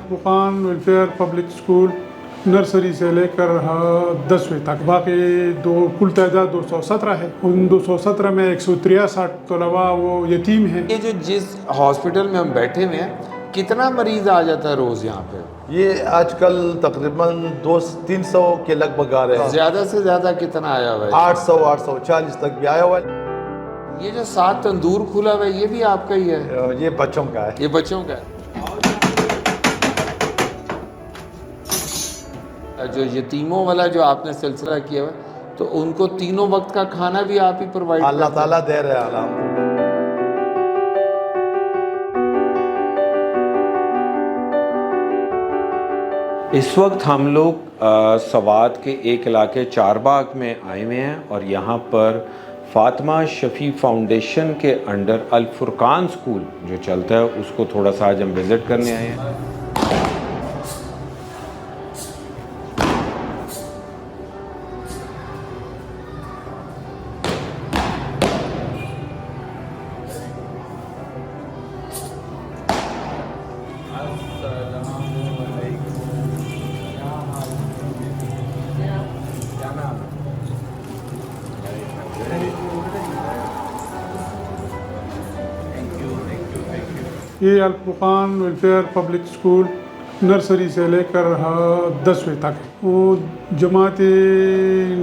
الفرقان welfare public school nursery سے لے کر 10ویں تک، باقی کل تعداد 217 ہے. ان 217 میں 163 طلباء وہ یتیم ہیں. یہ جو جس ہاسپٹل میں ہم بیٹھے ہوئے ہیں، کتنا مریض آ جاتا ہے روز یہاں پہ؟ یہ آج کل تقریباً 200-300 کے لگ بھگ آ رہے ہیں. زیادہ سے زیادہ کتنا آیا ہوا ہے؟ 800-840 تک بھی آیا ہوا ہے. یہ جو ساتھ تندور کھلا ہوا ہے یہ بھی آپ کا ہی ہے؟ یہ بچوں کا ہے. یہ بچوں کا ہے. جو یتیموں والا جو آپ نے سلسلہ کیا ہوا ہے، تو ان کو تینوں وقت کا کھانا بھی آپ ہی پرووائڈ کرتے ہیں؟ اللہ تعالیٰ دے رہے ہیں الحمدللہ. اس وقت ہم لوگ سوات کے ایک علاقے چار باغ میں آئے ہوئے ہیں، اور یہاں پر فاطمہ شفیع فاؤنڈیشن کے انڈر الفرقان سکول جو چلتا ہے اس کو تھوڑا سا آج ہم وزٹ کرنے آئے ہیں. یہ الفرقان ویلفیئر پبلک اسکول نرسری سے لے کر 10ویں تک، وہ جماعت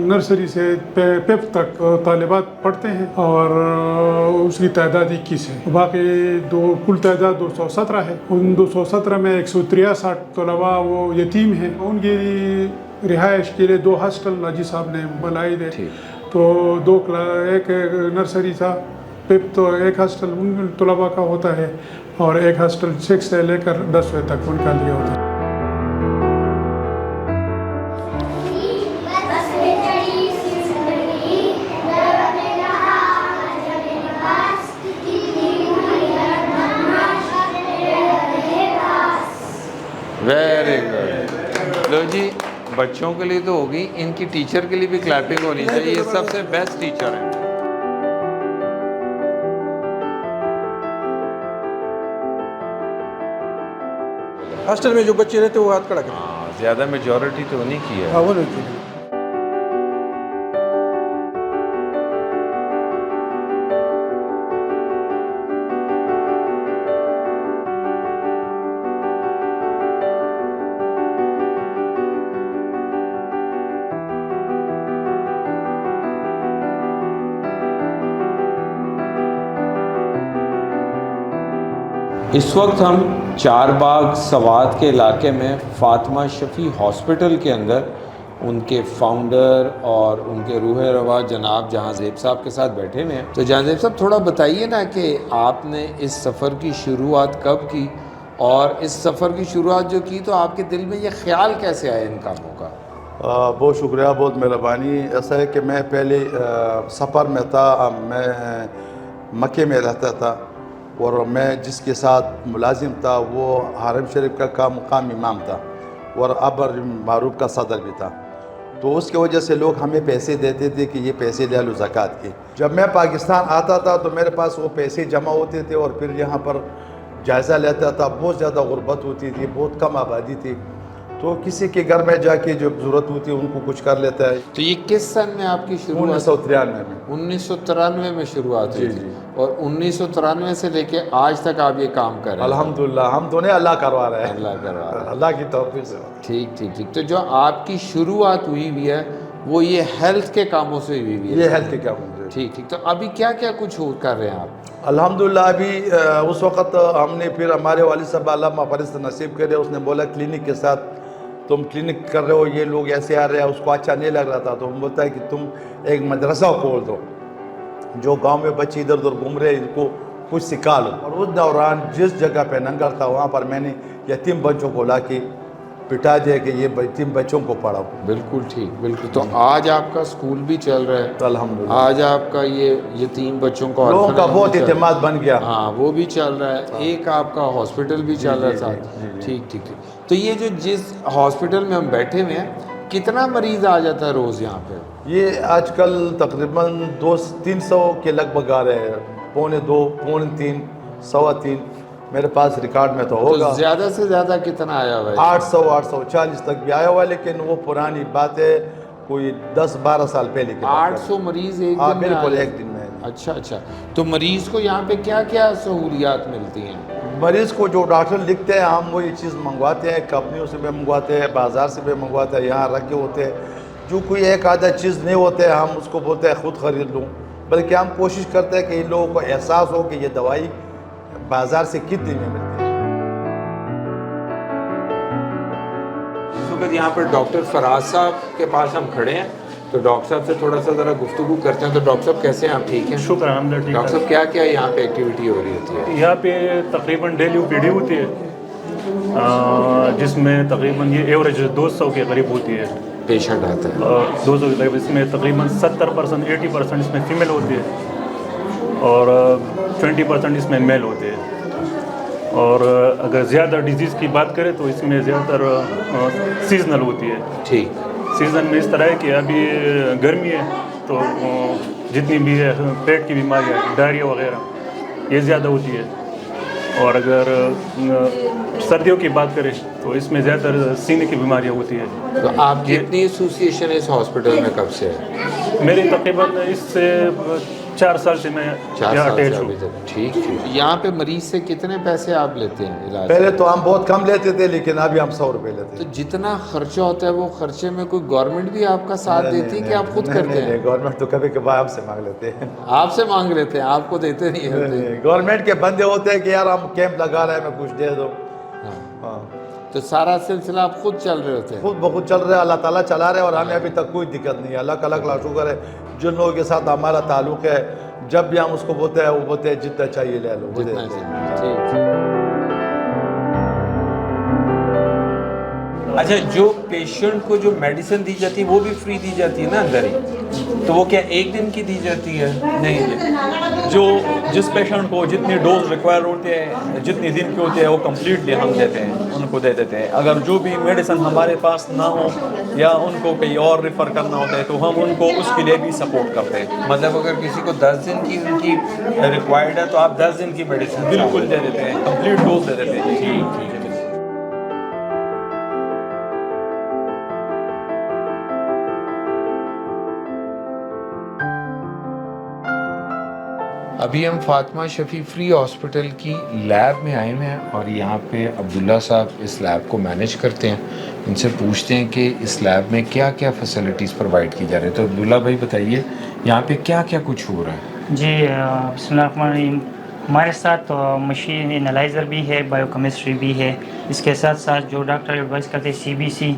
نرسری سے 5 تک طالبات پڑھتے ہیں، اور اس کی تعداد 21 ہے. باقی کل تعداد 217 ہے. ان 217 میں 163 طلباء وہ یتیم ہیں. ان کی رہائش کے لیے 2 ہاسٹل ناجی صاحب نے بنائی دے. تو ایک نرسری تھا، تو ایک ہاسٹل ان طلباء کا ہوتا ہے، اور ایک ہاسٹل 6 سے لے کر 10ویں تک ان کا لیے ہوتا ہے. Very good. لو جی، بچوں کے لیے تو ہوگی، ان کی ٹیچر کے لیے بھی کلیپنگ ہونی چاہیے. یہ سب سے بیسٹ ٹیچر ہیں. ہاسٹل میں جو بچے رہتے ہیں وہ ہاتھ کھڑا کریں. ہاں، زیادہ میجورٹی تو نہیں کی ہے. ہاں، وہ نہیں. اس وقت ہم چار باغ سوات کے علاقے میں فاطمہ شفیع ہاسپٹل کے اندر ان کے فاؤنڈر اور ان کے روح رواں جناب جہاں زیب صاحب کے ساتھ بیٹھے ہوئے ہیں. تو جہاں زیب صاحب، تھوڑا بتائیے نا کہ آپ نے اس سفر کی شروعات کب کی، اور اس سفر کی شروعات جو کی تو آپ کے دل میں یہ خیال کیسے آیا ان کاموں کا؟ بہت شکریہ، بہت مہربانی. ایسا ہے کہ میں پہلے سفر میں تھا، میں مکے میں رہتا تھا، اور میں جس کے ساتھ ملازم تھا وہ حرم شریف کا مقام امام تھا، اور امر معروف کا صدر بھی تھا. تو اس کی وجہ سے لوگ ہمیں پیسے دیتے تھے کہ یہ پیسے لے لو زکوٰۃ کے. جب میں پاکستان آتا تھا تو میرے پاس وہ پیسے جمع ہوتے تھے، اور پھر یہاں پر جائزہ لیتا تھا. بہت زیادہ غربت ہوتی تھی، بہت کم آبادی تھی، تو کسی کے گھر میں جا کے جو ضرورت ہوتی ہے ان کو کچھ کر لیتا ہے. تو یہ کس سن میں آپ کی شروعات؟ 1993 میں. 1993 میں شروعات ہوئی جی تھی. جی. اور 1993 سے لے کے آج تک آپ یہ کام کر رہے ہیں؟ الحمدللہ، ہم تو نہیں، اللہ کروا رہا ہے. اللہ کروا رہا ہے. اللہ کی توفیق سے. ٹھیک ٹھیک ٹھیک. تو جو آپ کی شروعات ہوئی ہے وہ یہ ہیلتھ کے کاموں سے ہوئی ہے؟ یہ ہیلتھ کے کام ہے. ٹھیک ٹھیک. تو ابھی کیا کیا کچھ کر رہے ہیں آپ؟ الحمدللہ ابھی اس وقت ہم نے پھر ہمارے والد صاحب علامہ فرست نصیب کرے، اس نے بولا کلینک کے ساتھ تم کلینک کر رہے ہو، یہ لوگ ایسے آ رہے ہیں. اس کو اچھا نہیں لگ رہا تھا، تو ہم بولتا ہے کہ تم ایک مدرسہ کھول دو، جو گاؤں میں بچے ادھر ادھر گھوم رہے ہیں ان کو کچھ سکھا لو. اور اس دوران جس جگہ پہ ننگر تھا وہاں پر میں نے یتیم بچوں کو لا کے بٹھا دیا کہ یہ یتیم بچوں کو پڑھاؤ. بالکل ٹھیک، بالکل. تو آج آپ کا سکول بھی چل رہا ہے الحمدللہ. آج آپ کا یہ یتیم بچوں کا لوگوں کا بہت اعتماد بن گیا. ہاں، وہ بھی چل رہا ہے. ایک آپ کا ہاسپٹل بھی چل رہا ہے ساتھ. ٹھیک ٹھیک ٹھیک. تو یہ جو جس ہاسپٹل میں ہم بیٹھے ہوئے ہیں، کتنا مریض آ جاتا ہے روز یہاں پہ؟ یہ آج کل تقریباً 200-300 کے لگ بھگ آ رہے ہیں. 2.25 3 3.25 میرے پاس ریکارڈ میں تو تو ہوگا زیادہ سے زیادہ کتنا آیا ہوا ہے؟ 800 840 تک بھی آیا ہوا ہے، لیکن وہ پرانی بات ہے، کوئی 10-12 سال پہلے کی بات 800 مریض ایک ہاں دن میں بالکل آ ایک دن میں۔ اچھا اچھا، تو مریض کو یہاں پہ کیا کیا سہولیات ملتی ہیں؟ مریض کو جو ڈاکٹر لکھتے ہیں ہم وہی چیز منگواتے ہیں، کمپنیوں سے بھی منگواتے ہیں، بازار سے بھی منگواتے ہیں، یہاں رکھے ہوتے ہیں۔ جو کوئی ایک آدھا چیز نہیں ہوتے ہم اس کو بولتے ہیں خود خرید لوں، بلکہ ہم کوشش کرتے ہیں کہ ان لوگوں کو احساس ہو کہ یہ دوائی بازار سے کتنی میں ملتی ہے۔ اس وقت یہاں پر ڈاکٹر فراز صاحب کے پاس ہم کھڑے ہیں، تو ڈاکٹر صاحب سے تھوڑا سا ذرا گفتگو کرتے ہیں۔ تو ڈاکٹر صاحب کیسے ہیں آپ؟ ٹھیک ہیں؟ شکر الحمد للہ ٹھیک ڈاکٹر صاحب کیا کیا یہاں پہ ایکٹیویٹی ہو رہی ہوتی ہے؟ یہاں پہ تقریباً ڈیلی OPD ہوتی ہے، جس میں تقریباً یہ ایوریج 200 کے قریب ہوتی ہے، پیشنٹ آتا ہے 200 کے قریب۔ اس میں تقریباً 70% 80% اس میں فیمیل ہوتی ہے اور 20% اس میں میل ہوتے ہیں۔ اور اگر زیادہ ڈیزیز کی بات کریں تو اس میں زیادہ تر سیزنل ہوتی ہے۔ ٹھیک، سیزن میں اس طرح ہے کہ ابھی گرمی ہے تو جتنی بھی ہے پیٹ کی بیماریاں، ڈائریا وغیرہ یہ زیادہ ہوتی ہے، اور اگر سردیوں کی بات کریں تو اس میں زیادہ تر سینے کی بیماریاں ہوتی ہیں۔ تو آپ کی اتنی ایسوسیشن اس ہاسپٹل میں کب سے ہے؟ میری تقریباً اس سے 4 سال سے میں 4 یہاں سال سے اٹیچ ابھی ہوں۔ تک؟ ٹھیک ٹھیک۔ یہاں پہ مریض سے کتنے پیسے آپ لیتے ہیں علاج؟ پہلے تو ہم بہت کم لیتے تھے، لیکن ابھی ہم 100 روپے لیتے تو ہیں۔ جتنا خرچہ ہوتا ہے وہ خرچے میں کوئی گورنمنٹ بھی آپ کا ساتھ دیتی ہے کہ آپ خود کرتے ہیں؟ گورنمنٹ تو کبھی کبھار ہم سے مانگ لیتے ہیں۔ آپ سے مانگ لیتے ہیں، آپ کو دیتے نہیں ہوتے؟ گورنمنٹ کے بندے ہوتے ہیں کہ یار ہم کیمپ لگا رہے ہیں، میں کچھ دے دو۔ ہاں تو سارا سلسلہ آپ خود چل رہے ہوتے ہیں؟ خود بخود چل رہا ہے، اللہ تعالیٰ چلا رہے ہیں، اور ہمیں ابھی تک کوئی دقت نہیں ہے، اللہ کا لاکھ لاکھ شکر ہے۔ جن لوگوں کے ساتھ ہمارا تعلق ہے، جب بھی ہم اس کو بولتے ہیں وہ بولتے ہیں جتنا چاہیے لے لو، وہ جتنا دیتے ہیں۔ چاہیے۔ ٹھیک ٹھیک۔ اچھا، جو پیشنٹ کو جو میڈیسن دی جاتی ہے وہ بھی فری دی جاتی ہے نا اندر ہی، تو وہ کیا ایک دن کی دی جاتی ہے؟ نہیں، جو جس پیشنٹ کو جتنی ڈوز ریکوائر ہوتے ہیں، جتنی دن کی ہوتی ہے، وہ کمپلیٹلی ہم دیتے ہیں، ان کو دے دیتے ہیں۔ اگر جو بھی میڈیسن ہمارے پاس نہ ہو یا ان کو کہیں اور ریفر کرنا ہوتا ہے تو ہم ان کو اس کے لیے بھی سپورٹ کرتے ہیں۔ مطلب اگر کسی کو 10 دن کی ان کی ریکوائرڈ ہے تو آپ 10 دن کی میڈیسن بالکل دے دیتے ہیں، کمپلیٹ ڈوز دے دیتے ہیں۔ ٹھیک ٹھیک ہے۔ ابھی ہم فاطمہ شفیع فری ہاسپٹل کی لیب میں آئے ہوئے ہیں، اور یہاں پہ عبداللہ صاحب اس لیب کو مینیج کرتے ہیں۔ ان سے پوچھتے ہیں کہ اس لیب میں کیا کیا فیسلٹیز پرووائڈ کی جا رہی ہے۔ تو عبداللہ بھائی بتائیے یہاں پہ کیا کیا کچھ ہو رہا ہے؟ جی بسم اللہ الرحمن الرحیم۔ ہمارے ساتھ مشین انالائزر بھی ہے، بایو کیمسٹری بھی ہے، اس کے ساتھ ساتھ جو ڈاکٹر ایڈوائز کرتے ہیں CBC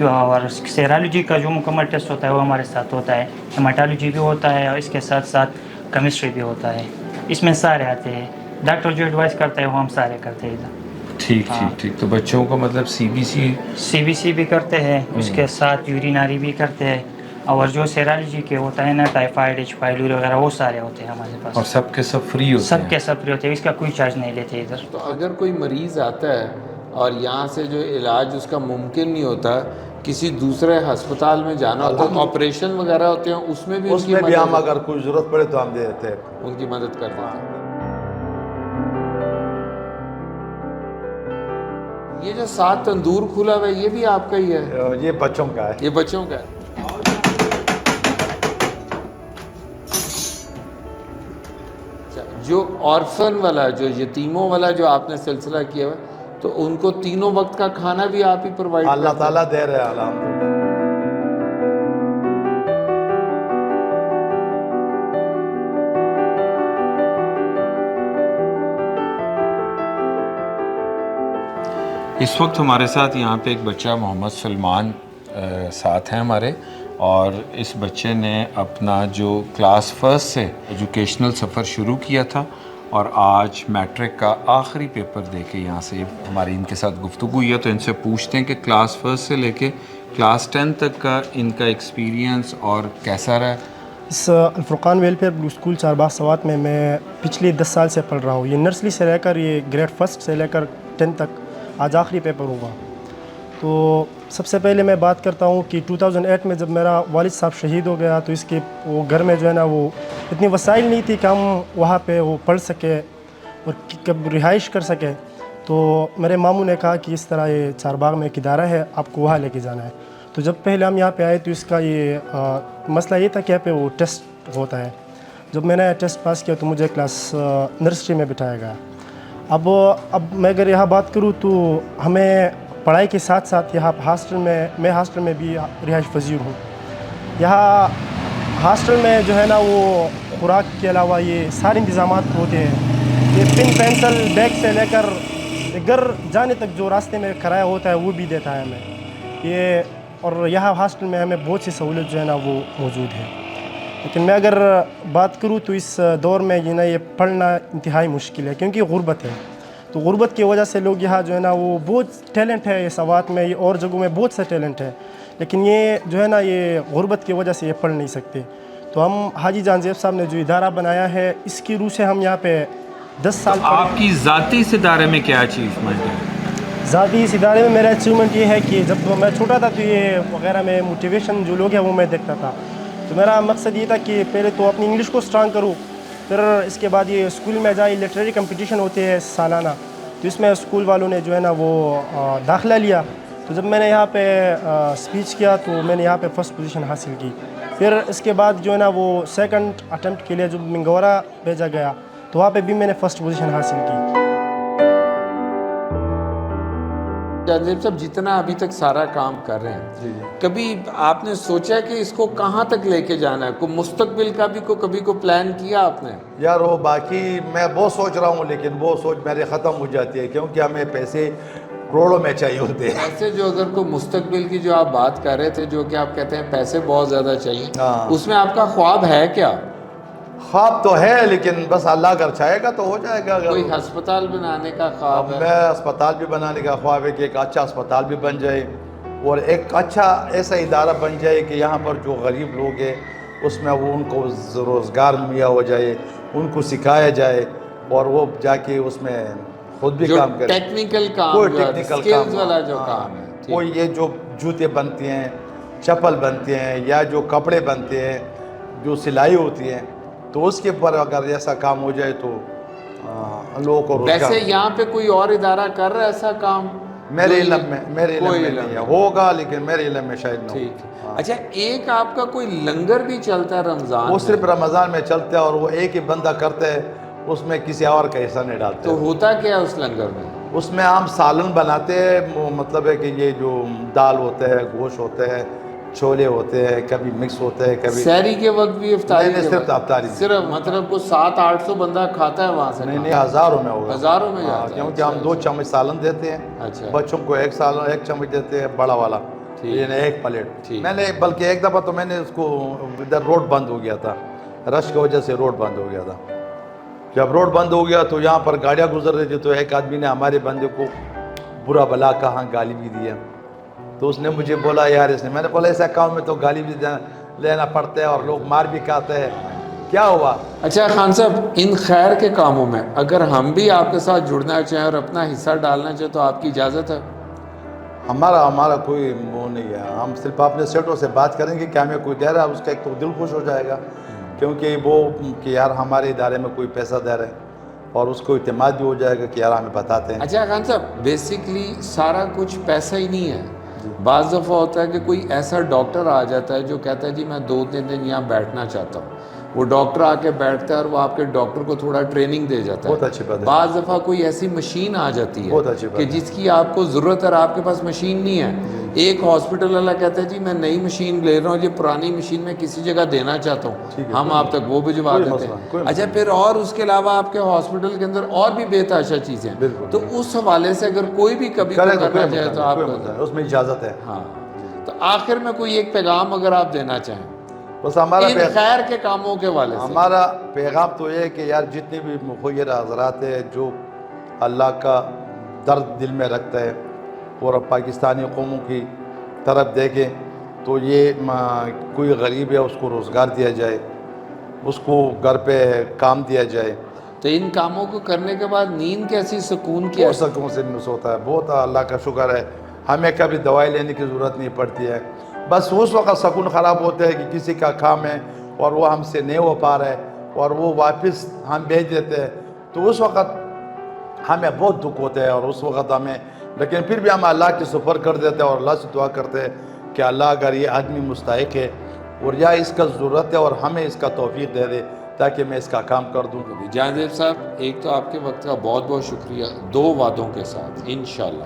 اور سیرالوجی کا جو مکمل ٹیسٹ ہوتا ہے وہ ہمارے ساتھ ہوتا ہے، ہیماٹالوجی بھی ہوتا ہے، اور اس کے ساتھ ساتھ کیمسٹری بھی ہوتا ہے۔ اس میں سارے آتے ہیں، ڈاکٹر جو ایڈوائز کرتا ہے وہ ہم سارے کرتے ہیں ادھر۔ ٹھیک ٹھیک ٹھیک۔ تو بچوں کا مطلب CBC بھی کرتے ہیں، اس کے ساتھ یوریناری بھی کرتے ہیں، اور جو سیرالوجی کے ہوتا ہے نا، ٹائیفائڈ، H پائلوری وغیرہ، وہ سارے ہوتے ہیں ہمارے پاس، اور سب کے سب فری ہوتے ہیں؟ سب کے سب فری ہوتے ہیں، اس کا کوئی چارج نہیں لیتے ادھر۔ تو اگر کوئی مریض آتا ہے اور یہاں سے جو علاج اس کا ممکن نہیں ہوتا، کسی دوسرے ہسپتال میں جانا ہوتا ہے، آپریشن وغیرہ ہوتے ہیں، اس میں بھی اس میں بھی ہم اگر کوئی ضرورت پڑے تو ہم دے دیتے ہیں، ان کی مدد کر دیتے ہیں۔ یہ جو 7 تندور کھلا ہوا ہے یہ بھی آپ کا ہی ہے؟ یہ بچوں کا ہے۔ یہ بچوں کا ہے۔ جو آرفن والا، جو یتیموں والا جو آپ نے سلسلہ کیا ہوا، تو ان کو تینوں وقت کا کھانا بھی آپ ہی پرووائڈ کرتے ہیں؟ اللہ تعالیٰ دے رہے ہیں الحمدللہ۔ اس وقت ہمارے ساتھ یہاں پہ ایک بچہ محمد سلمان ساتھ ہیں ہمارے، اور اس بچے نے اپنا جو کلاس 1 سے ایجوکیشنل سفر شروع کیا تھا، اور آج میٹرک کا آخری پیپر دے کے یہاں سے ہماری ان کے ساتھ گفتگو ہوئی ہے۔ تو ان سے پوچھتے ہیں کہ کلاس 1 سے لے کے کلاس 10 تک کا ان کا ایکسپیرینس اور کیسا رہا۔ اس الفرقان ویلفیئر پبلک اسکول چارباغ سوات میں پچھلی 10 سال سے پڑھ رہا ہوں۔ یہ نرسری سے لے کر یہ گریڈ 1 سے لے کر 10 تک آج آخری پیپر ہوگا۔ تو سب سے پہلے میں بات کرتا ہوں کہ 2008 میں جب میرا والد صاحب شہید ہو گیا تو اس کے وہ گھر میں جو ہے نا وہ اتنی وسائل نہیں تھی کہ ہم وہاں پہ وہ پڑھ سکے، اور کب رہائش کر سکے. تو میرے ماموں نے کہا کہ اس طرح یہ چار باغ میں ایک ادارہ ہے, آپ کو وہاں لے کے جانا ہے. تو جب پہلے ہم یہاں پہ آئے تو اس کا یہ مسئلہ یہ تھا کہ یہاں پہ وہ ٹیسٹ ہوتا ہے. جب میں نے ٹیسٹ پاس کیا تو مجھے کلاس نرسری میں بٹھایا گیا. اب میں اگر یہاں بات کروں تو ہمیں پڑھائی کے ساتھ ساتھ یہاں ہاسٹل میں ہاسٹل میں بھی رہائش پذیر ہوں. یہاں ہاسٹل میں جو ہے نا وہ خوراک کے علاوہ یہ سارے انتظامات ہوتے ہیں. یہ پن پینسل بیگ سے لے کر گھر جانے تک جو راستے میں کرایہ ہوتا ہے وہ بھی دیتا ہے ہمیں یہ. اور یہاں ہاسٹل میں ہمیں بہت سی سہولت جو ہے نا وہ موجود ہے. لیکن میں اگر بات کروں تو اس دور میں یہ پڑھنا انتہائی مشکل ہے کیونکہ غربت ہے. تو غربت کی وجہ سے لوگ یہاں جو ہے نا وہ بہت ٹیلنٹ ہے, یہ سوات میں یہ اور جگہوں میں بہت سا ٹیلنٹ ہے, لیکن یہ جو ہے نا یہ غربت کی وجہ سے یہ پڑھ نہیں سکتے. تو ہم حاجی جان زیب صاحب نے جو ادارہ بنایا ہے اس کی روح سے ہم یہاں پہ 10 سال آپ کی ذاتی اس ادارے میں کیا اچیومنٹ ہے؟ ذاتی اس ادارے میں میرا اچیومنٹ یہ ہے کہ جب میں چھوٹا تھا تو یہ وغیرہ میں موٹیویشن جو لوگ ہیں وہ میں دیکھتا تھا. تو میرا مقصد یہ تھا کہ پہلے تو اپنی انگلش کو اسٹرانگ کروں, پھر اس کے بعد یہ اسکول میں جائے لٹریری کمپٹیشن ہوتے ہیں سالانہ, تو اس میں اسکول والوں نے جو ہے نا وہ داخلہ لیا. تو جب میں نے یہاں پہ اسپیچ کیا تو میں نے یہاں پہ فرسٹ پوزیشن حاصل کی. پھر اس کے بعد جو ہے نا وہ سیکنڈ اٹیمپٹ کے لیے جب منگورا بھیجا گیا تو وہاں پہ بھی میں نے فرسٹ پوزیشن حاصل کی. جانزیب صاحب جتنا ابھی تک سارا کام کر رہے ہیں, کبھی آپ نے سوچا کہ اس کو کہاں تک لے کے جانا ہے؟ کوئی مستقبل کا بھی کبھی پلان کیا آپ نے؟ یار وہ باقی میں بہت سوچ رہا ہوں, لیکن وہ سوچ میرے ختم ہو جاتی ہے کیونکہ ہمیں پیسے کروڑوں میں چاہیے ہوتے ہیں. ایسے جو اگر کوئی مستقبل کی جو آپ بات کر رہے تھے, جو کہ آپ کہتے ہیں پیسے بہت زیادہ چاہیے, اس میں آپ کا خواب ہے کیا؟ خواب تو ہے لیکن بس اللہ اگر چاہے گا تو ہو جائے گا. کوئی ہسپتال بنانے کا خواب ہے؟ میں اسپتال بھی بنانے کا خواب ہے کہ ایک اچھا اسپتال بھی بن جائے اور ایک اچھا ایسا ادارہ بن جائے کہ یہاں پر جو غریب لوگ ہیں اس میں وہ ان کو روزگار مہیا ہو جائے, ان کو سکھایا جائے اور وہ جا کے اس میں خود بھی کام کرے. ٹیکنیکل کام, کوئی ٹیکنیکل سکلز والا جو کام ہے, کوئی یہ جو جوتے بنتے ہیں, چپل بنتے ہیں, یا جو کپڑے بنتے ہیں, جو سلائی ہوتی ہے, تو اس کے اوپر اگر ایسا کام ہو جائے تو لوگوں کو روزگار. ویسے یہاں پہ کوئی اور ادارہ کر رہا ہے ایسا کام؟ میرے علم میں نہیں ہے, ہوگا لیکن میرے علم میں شاید نہ ہو. اچھا, ایک آپ کا کوئی لنگر بھی چلتا ہے رمضان؟ وہ صرف رمضان میں چلتا ہے اور وہ ایک ہی بندہ کرتا ہے, اس میں کسی اور کا حصہ نہیں ڈالتے. تو ہوتا کیا ہے اس لنگر میں؟ اس میں ہم سالن بناتے ہیں, مطلب ہے کہ یہ جو دال ہوتا ہے, گوشت ہوتا ہے, چھولے ہوتے ہیں, کبھی مکس ہوتے ہیں, کبھی سحری کے وقت بھی افطاری کے صرف افطاری, صرف مطلب کو 700-800 بندہ کھاتا ہے وہاں سے؟ نہیں, ہزاروں میں ہوگا. ہزاروں میں جاتا ہے, کیونکہ ہم 2 چمچ سالن دیتے ہیں, بچوں کو 1 چمچ دیتے ہیں بڑا والا, یعنی 1 پلیٹ. میں نے بلکہ ایک دفعہ تو میں نے اس کو ادھر روڈ بند ہو گیا تھا, رش کی وجہ سے روڈ بند ہو گیا تھا. جب روڈ بند ہو گیا تو یہاں پر گاڑیاں گزر رہی تھی, تو ایک آدمی نے ہمارے بندے کو برا بلا کہاں گالی بھی دیا. تو اس نے مجھے بولا یار اس نے, میں نے بولا ایسا کام میں تو گالی بھی لینا پڑتا ہے اور لوگ مار بھی کھاتے ہیں, کیا ہوا؟ اچھا خان صاحب, ان خیر کے کاموں میں اگر ہم بھی آپ کے ساتھ جڑنا چاہیں اور اپنا حصہ ڈالنا چاہیں تو آپ کی اجازت ہے؟ ہمارا کوئی وہ نہیں ہے, ہم صرف اپنے سیٹوں سے بات کریں گے کہ ہمیں کوئی دے رہا ہے, اس کا ایک تو دل خوش ہو جائے گا کیونکہ وہ کہ یار ہمارے ادارے میں کوئی پیسہ دے رہے ہیں, اور اس کو اعتماد بھی ہو جائے گا کہ یار ہمیں بتاتے ہیں. اچھا خان صاحب, بیسکلی سارا کچھ پیسہ ہی نہیں ہے. بعض دفعہ ہوتا ہے کہ کوئی ایسا ڈاکٹر آ جاتا ہے جو کہتا ہے جی میں 2-3 دن یہاں بیٹھنا چاہتا ہوں, وہ ڈاکٹر آ کے بیٹھتا ہے اور وہ آپ کے ڈاکٹر کو تھوڑا ٹریننگ دے جاتا ہے. بہت اچھی بات ہے. بعض دفعہ کوئی ایسی مشین آ جاتی ہے کہ جس کی آپ کو ضرورت ہے اور آپ کے پاس مشین نہیں ہے. ایک ہاسپٹل والا کہتا ہے جی میں نئی مشین لے رہا ہوں, یہ پرانی مشین میں کسی جگہ دینا چاہتا ہوں, ہم آپ تک وہ بھجوا دیتے ہیں. اچھا, پھر اور اس کے علاوہ آپ کے ہاسپٹل کے اندر اور بھی بے تحاشا چیزیں, تو اس حوالے سے اگر کوئی بھی کبھی کرنا چاہے تو آپ اس میں اجازت ہے. ہاں, تو آخر میں کوئی ایک پیغام اگر آپ دینا چاہیں بس ہمارا خیر کے کاموں کے والے سے. ہمارا پیغام تو یہ ہے کہ یار جتنے بھی مخیر حضرات ہیں جو اللہ کا درد دل میں رکھتا ہے اور پاکستانی قوموں کی طرف دیکھیں, تو یہ کوئی غریب ہے اس کو روزگار دیا جائے, اس کو گھر پہ کام دیا جائے. تو ان کاموں کو کرنے کے بعد نیند کیسی سکون کی؟ بہت سکون سے مس ہوتا ہے, بہت اللہ کا شکر ہے, ہمیں کبھی دوائی لینے کی ضرورت نہیں پڑتی ہے. بس اس وقت سکون خراب ہوتا ہے کہ کسی کا کام ہے اور وہ ہم سے نہیں ہو پا رہا ہے اور وہ واپس ہم بھیج دیتے ہیں, تو اس وقت ہمیں بہت دکھ ہوتا ہے اور اس وقت ہمیں، لیکن پھر بھی ہم اللہ کے سپر کر دیتے ہیں اور اللہ سے دعا کرتے ہیں کہ اللہ اگر یہ آدمی مستحق ہے اور یا اس کا ضرورت ہے اور ہمیں اس کا توفیق دے دے تاکہ میں اس کا کام کر دوں. جہانگیر صاحب، ایک تو آپ کے وقت کا بہت بہت شکریہ. 2 وعدوں کے ساتھ انشاءاللہ.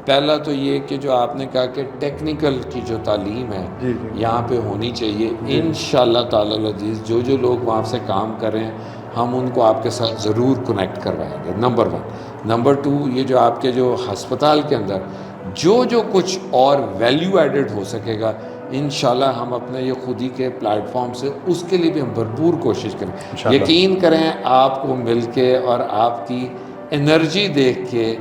پہلا تو یہ کہ جو آپ نے کہا کہ ٹیکنیکل کی جو تعلیم ہے یہاں پہ ہونی چاہیے، انشاءاللہ تعالی العزیز جو لوگ وہاں سے کام کر رہے ہیں ہم ان کو آپ کے ساتھ ضرور کنیکٹ کروائیں گے. نمبر 1. نمبر 2، یہ جو آپ کے جو ہسپتال کے اندر جو کچھ اور ویلیو ایڈڈ ہو سکے گا انشاءاللہ ہم اپنے یہ خودی کے پلیٹ فارم سے اس کے لیے بھی ہم بھرپور کوشش کریں. یقین کریں آپ کو مل کے اور آپ کی انرجی دیکھ کے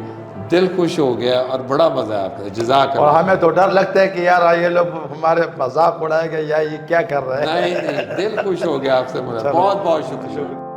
دل خوش ہو گیا اور بڑا مزہ ہے آپ کا. جزاک اللہ. اور ہمیں تو ڈر لگتا ہے کہ یار یہ لوگ ہمارے مذاق اڑائے گا یا یہ کیا کر رہے ہیں. نہیں، دل خوش ہو گیا آپ سے ملا. بہت بہت شکریہ.